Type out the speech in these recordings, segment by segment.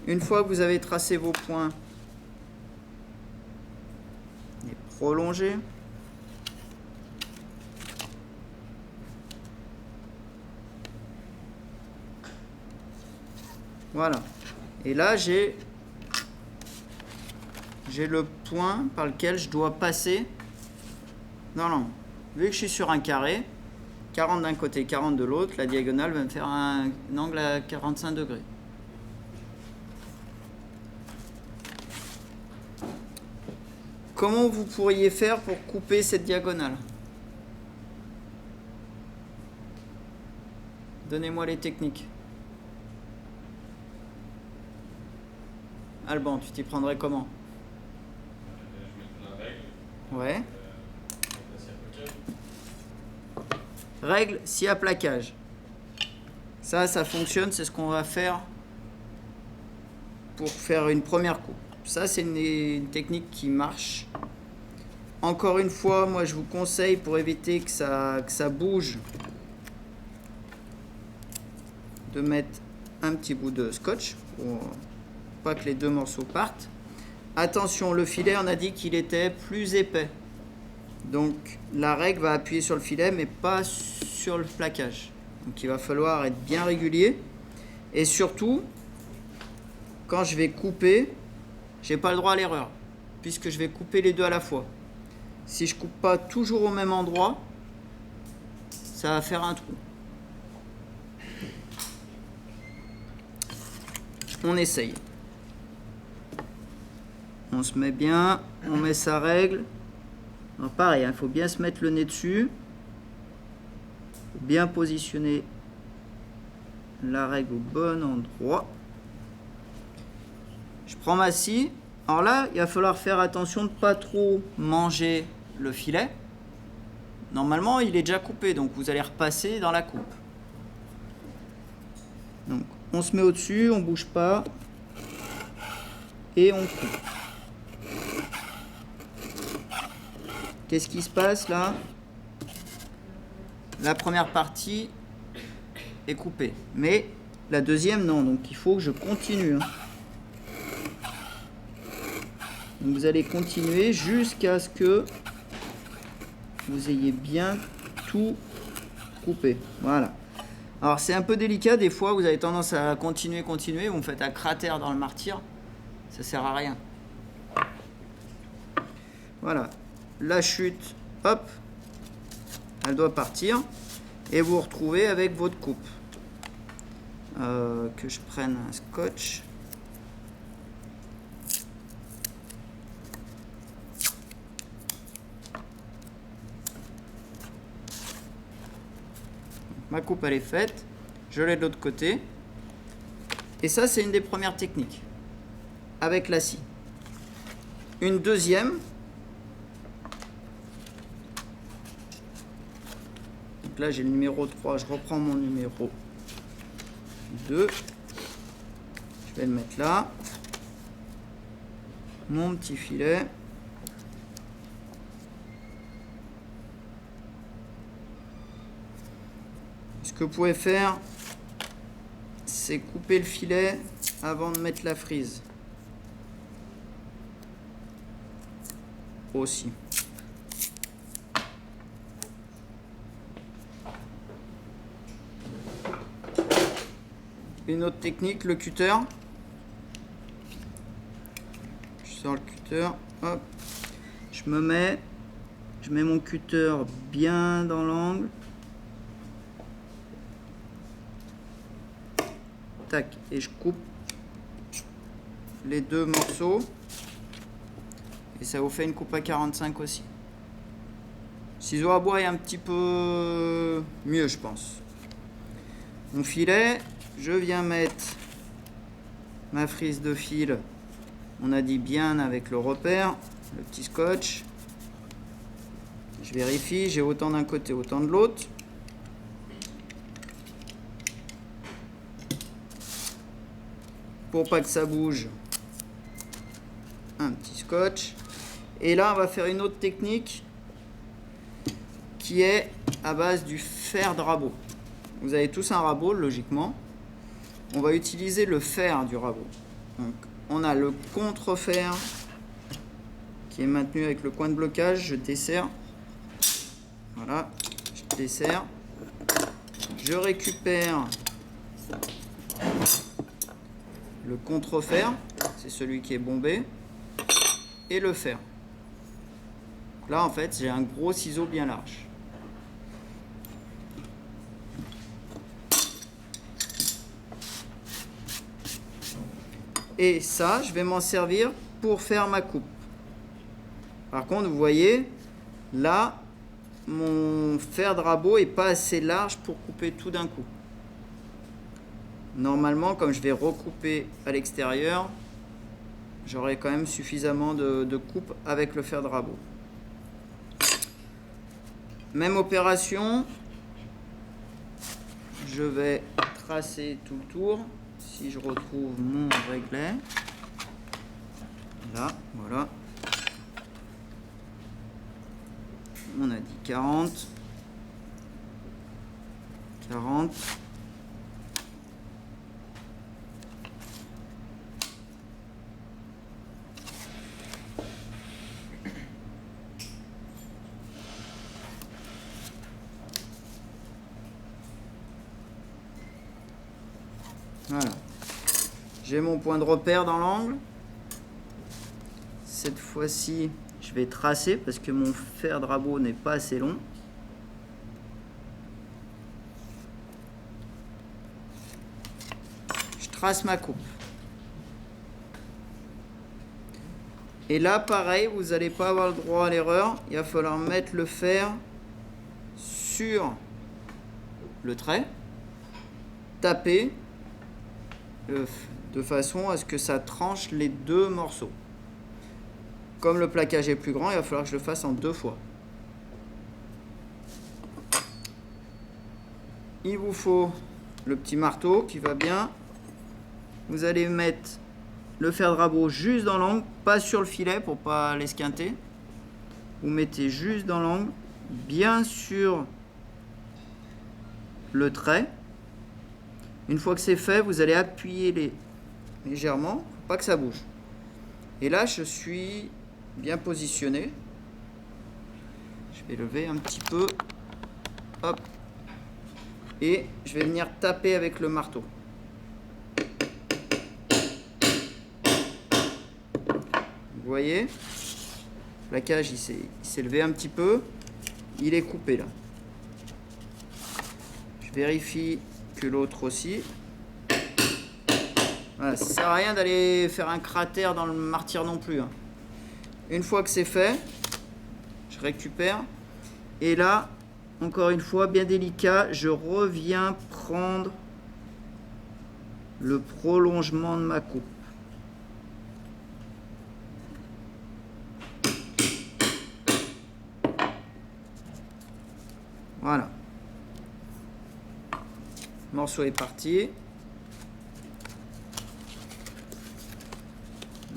Une fois que vous avez tracé vos points, les prolonger. Voilà. Et là, j'ai le point par lequel je dois passer dans l'angle. Vu que je suis sur un carré, 40 d'un côté, 40 de l'autre, la diagonale va me faire un angle à 45 degrés. Comment vous pourriez faire pour couper cette diagonale? Donnez-moi les techniques. Alban, tu t'y prendrais comment? Je mettrai la règle. Ouais. Plaquage. Règle, scie à plaquage. Ça fonctionne, c'est ce qu'on va faire pour faire une première coupe. Ça, c'est une technique qui marche. Encore une fois, moi, je vous conseille, pour éviter que ça bouge, de mettre un petit bout de scotch pour pas que les deux morceaux partent. Attention, le filet, on a dit qu'il était plus épais. Donc, la règle va appuyer sur le filet, mais pas sur le plaquage. Donc, il va falloir être bien régulier. Et surtout, quand je vais couper, j'ai pas le droit à l'erreur, puisque je vais couper les deux à la fois. Si je coupe pas toujours au même endroit, ça va faire un trou. On essaye. On se met bien, on met sa règle. Alors pareil, il faut bien se mettre le nez dessus. Bien positionner la règle au bon endroit. Je prends ma scie. Alors là, il va falloir faire attention de ne pas trop manger le filet. Normalement, il est déjà coupé, donc vous allez repasser dans la coupe. Donc, on se met au-dessus, on ne bouge pas. Et on coupe. Qu'est-ce qui se passe là? La première partie est coupée. Mais la deuxième, non. Donc, il faut que je continue. Donc, vous allez continuer jusqu'à ce que vous ayez bien tout coupé. Voilà. Alors, c'est un peu délicat. Des fois, vous avez tendance à continuer. Vous me faites un cratère dans le martyr. Ça sert à rien. Voilà. La chute, hop, elle doit partir. Et vous vous retrouvez avec votre coupe. Que je prenne un scotch. Ma coupe, elle est faite. Je l'ai de l'autre côté. Et ça, c'est une des premières techniques. Avec la scie. Une deuxième. Donc là, j'ai le numéro 3. Je reprends mon numéro 2. Je vais le mettre là. Mon petit filet. Ce que vous pouvez faire, c'est couper le filet avant de mettre la frise. Aussi. Une autre technique, le cutter. Je sors le cutter, hop. Je mets mon cutter bien dans l'angle. Tac, et je coupe les deux morceaux. Et ça vous fait une coupe à 45 aussi. Ciseau à bois est un petit peu mieux, je pense. Mon filet, je viens mettre ma frise de fil. On a dit bien avec le repère, le petit scotch. Je vérifie, j'ai autant d'un côté, autant de l'autre. Pour pas que ça bouge, un petit scotch. Et là, on va faire une autre technique qui est à base du fer de rabot. Vous avez tous un rabot, logiquement. On va utiliser le fer du rabot. Donc, on a le contre-fer qui est maintenu avec le coin de blocage. Je desserre. Voilà, je desserre. Je récupère le contre-fer, c'est celui qui est bombé, et le fer. Là, en fait, j'ai un gros ciseau bien large. Et ça, je vais m'en servir pour faire ma coupe. Par contre, vous voyez, là, mon fer de rabot n'est pas assez large pour couper tout d'un coup. Normalement, comme je vais recouper à l'extérieur, j'aurai quand même suffisamment de coupe avec le fer de rabot. Même opération, je vais tracer tout le tour. Si je retrouve mon réglet, là, voilà. On a dit 40. 40. Voilà. J'ai mon point de repère dans l'angle. Cette fois-ci, je vais tracer parce que mon fer de rabot n'est pas assez long. Je trace ma coupe. Et là, pareil, vous n'allez pas avoir le droit à l'erreur. Il va falloir mettre le fer sur le trait, taper de façon à ce que ça tranche les deux morceaux. Comme le plaquage est plus grand, il va falloir que je le fasse en 2 fois. Il vous faut le petit marteau qui va bien. Vous allez mettre le fer de rabot juste dans l'angle, pas sur le filet pour pas l'esquinter. Vous mettez juste dans l'angle, bien sur le trait. Une fois que c'est fait, vous allez appuyer légèrement, pour pas que ça bouge. Et là, je suis bien positionné. Je vais lever un petit peu. Hop. Et je vais venir taper avec le marteau. Vous voyez, le plaquage il s'est levé un petit peu. Il est coupé là. Je vérifie que l'autre aussi. Voilà, ça sert à rien d'aller faire un cratère dans le martyr non plus. Hein. Une fois que c'est fait, je récupère. Et là, encore une fois, bien délicat, je reviens prendre le prolongement de ma coupe. Voilà. Le morceau est parti.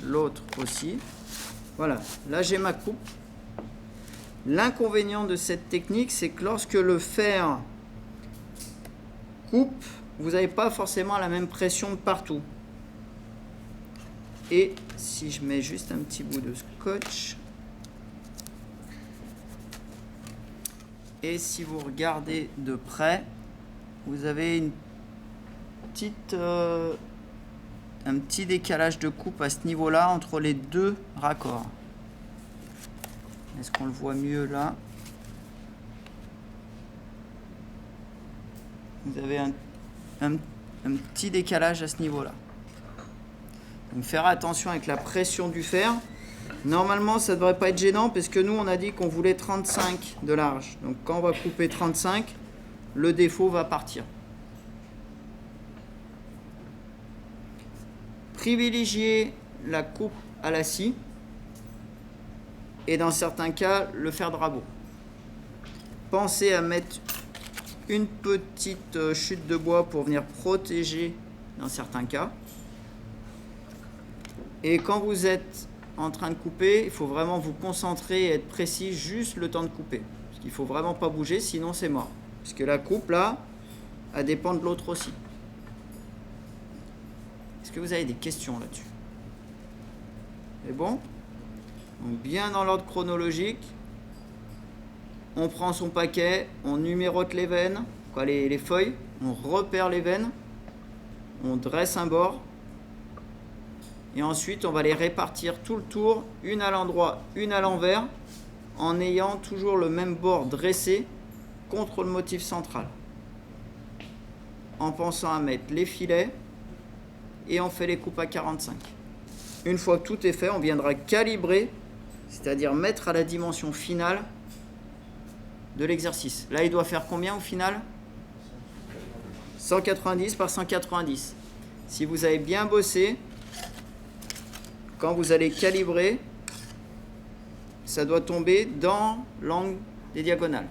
L'autre aussi. Voilà, là j'ai ma coupe. L'inconvénient de cette technique, c'est que lorsque le fer coupe, vous n'avez pas forcément la même pression de partout. Et si je mets juste un petit bout de scotch, et si vous regardez de près, vous avez une petite, un petit décalage de coupe à ce niveau-là entre les deux raccords. Est-ce qu'on le voit mieux là? Vous avez un petit décalage à ce niveau-là. Donc faire attention avec la pression du fer. Normalement, ça ne devrait pas être gênant parce que nous, on a dit qu'on voulait 35 de large. Donc quand on va couper 35, le défaut va partir. Privilégiez la coupe à la scie et dans certains cas, le fer de rabot. Pensez à mettre une petite chute de bois pour venir protéger dans certains cas. Et quand vous êtes en train de couper, il faut vraiment vous concentrer et être précis juste le temps de couper. Parce qu'il ne faut vraiment pas bouger, sinon c'est mort. Parce que la coupe là, elle dépend de l'autre aussi. Est-ce que vous avez des questions là-dessus ? C'est bon? Donc bien dans l'ordre chronologique. On prend son paquet, on numérote les veines, quoi, les feuilles, on repère les veines, on dresse un bord. Et ensuite, on va les répartir tout le tour, une à l'endroit, une à l'envers, en ayant toujours le même bord dressé contre le motif central. En pensant à mettre les filets, et on fait les coupes à 45. Une fois que tout est fait, on viendra calibrer, c'est-à-dire mettre à la dimension finale de l'exercice. Là, il doit faire combien au final? 190 par 190. Si vous avez bien bossé, quand vous allez calibrer, ça doit tomber dans l'angle des diagonales.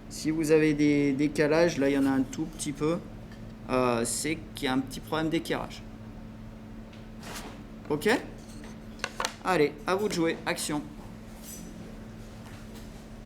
Si vous avez des décalages, là il y en a un tout petit peu, c'est qu'il y a un petit problème d'équerrage. Ok? Allez, à vous de jouer, action.